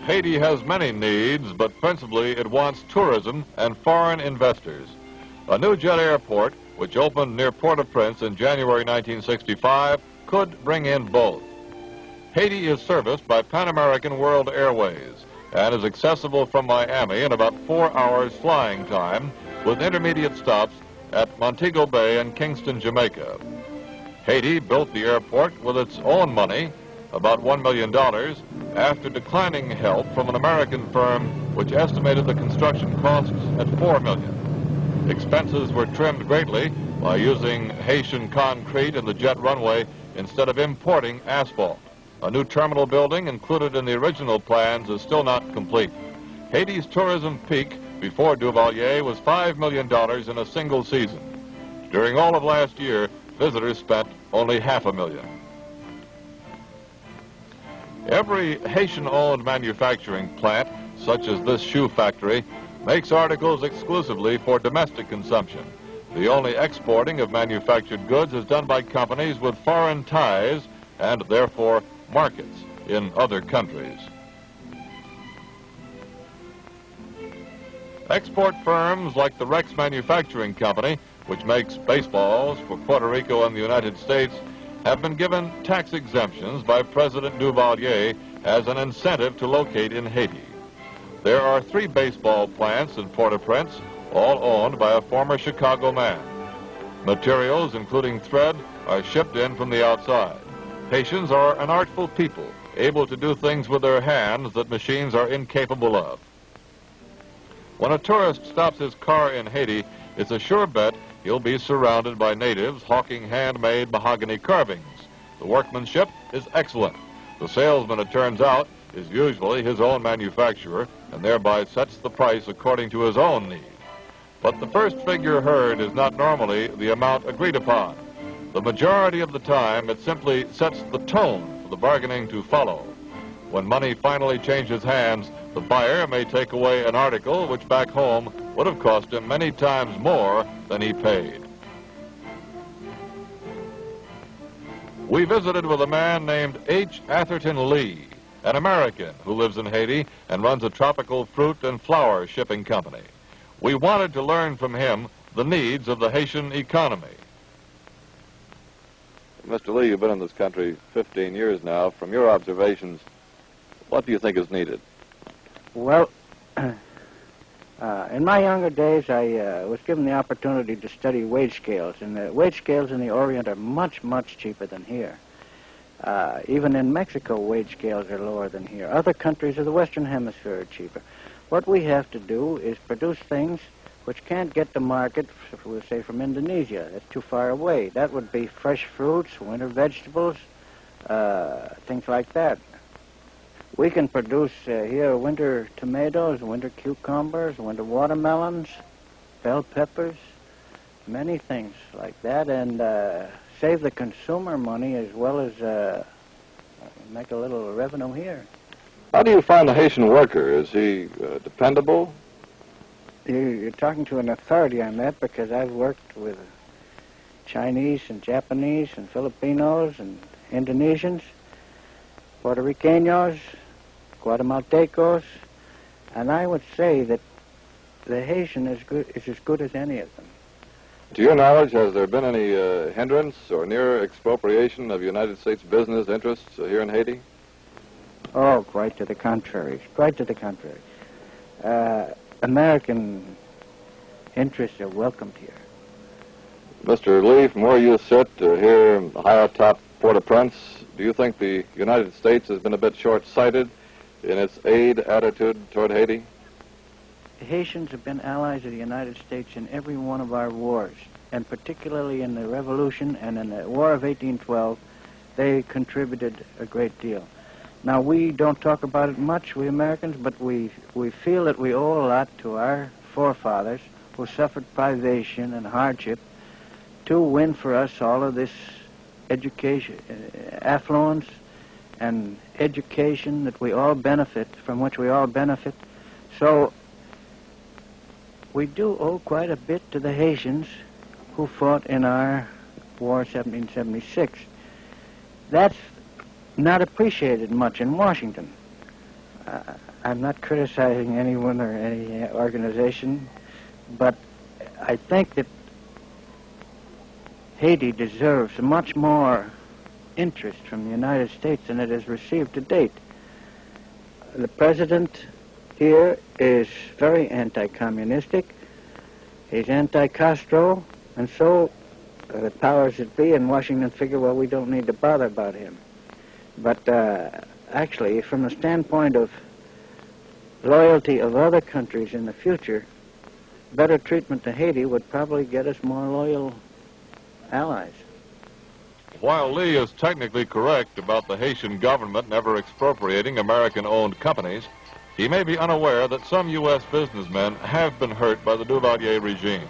Haiti has many needs, but principally it wants tourism and foreign investors. A new jet airport, which opened near Port-au-Prince in January 1965, could bring in both. Haiti is serviced by Pan American World Airways and is accessible from Miami in about 4 hours flying time, with intermediate stops at Montego Bay and Kingston, Jamaica. Haiti built the airport with its own money, about $1 million, after declining help from an American firm which estimated the construction costs at $4 million. Expenses were trimmed greatly by using Haitian concrete in the jet runway instead of importing asphalt. A new terminal building included in the original plans is still not complete. Haiti's tourism peak before Duvalier was $5 million in a single season. During all of last year, visitors spent only $500,000. Every Haitian-owned manufacturing plant, such as this shoe factory, makes articles exclusively for domestic consumption. The only exporting of manufactured goods is done by companies with foreign ties and, therefore, markets in other countries. Export firms like the Rex Manufacturing Company, which makes baseballs for Puerto Rico and the United States, have been given tax exemptions by President Duvalier as an incentive to locate in Haiti. There are 3 baseball plants in Port-au-Prince, all owned by a former Chicago man. Materials, including thread, are shipped in from the outside. Haitians are an artful people, able to do things with their hands that machines are incapable of. When a tourist stops his car in Haiti, it's a sure bet he'll be surrounded by natives hawking handmade mahogany carvings. The workmanship is excellent. The salesman, it turns out, is usually his own manufacturer and thereby sets the price according to his own need. But the first figure heard is not normally the amount agreed upon. The majority of the time, it simply sets the tone for the bargaining to follow. When money finally changes hands, the buyer may take away an article which back home would have cost him many times more than he paid. We visited with a man named H. Atherton Lee, an American who lives in Haiti and runs a tropical fruit and flower shipping company. We wanted to learn from him the needs of the Haitian economy. Mr. Lee, you've been in this country 15 years now. From your observations, what do you think is needed? Well, in my younger days, I was given the opportunity to study wage scales, and the wage scales in the Orient are much, much cheaper than here. Even in Mexico, wage scales are lower than here. Other countries of the Western Hemisphere are cheaper. What we have to do is produce things which can't get to market, we'll say, from Indonesia. That's too far away. That would be fresh fruits, winter vegetables, things like that. We can produce here winter tomatoes, winter cucumbers, winter watermelons, bell peppers, many things like that, and save the consumer money as well as make a little revenue here. How do you find the Haitian worker? Is he dependable? You're talking to an authority on that, because I've worked with Chinese and Japanese and Filipinos and Indonesians, Puerto Ricanos, Guatemaltecos, and I would say that the Haitian is as good as any of them. To your knowledge, has there been any hindrance or near expropriation of United States business interests here in Haiti? Oh, quite to the contrary. Quite to the contrary. American interests are welcomed here. Mr. Lee, from where you sit here high atop Port-au-Prince, do you think the United States has been a bit short-sighted in its aid attitude toward Haiti? The Haitians have been allies of the United States in every one of our wars, and particularly in the Revolution and in the War of 1812, they contributed a great deal. Now, we don't talk about it much, we Americans, but we feel that we owe a lot to our forefathers who suffered privation and hardship to win for us all of this education, affluence, and education that we all benefit, from which we all benefit. So we do owe quite a bit to the Haitians who fought in our war 1776. That's not appreciated much in Washington. I'm not criticizing anyone or any organization, but I think that Haiti deserves much more interest from the United States than it has received to date. The president here is very anti-communistic. He's anti-Castro, and so the powers that be in Washington figure, well, we don't need to bother about him. But actually, from the standpoint of loyalty of other countries in the future, better treatment to Haiti would probably get us more loyal allies. While Lee is technically correct about the Haitian government never expropriating American-owned companies, he may be unaware that some U.S. businessmen have been hurt by the Duvalier regime.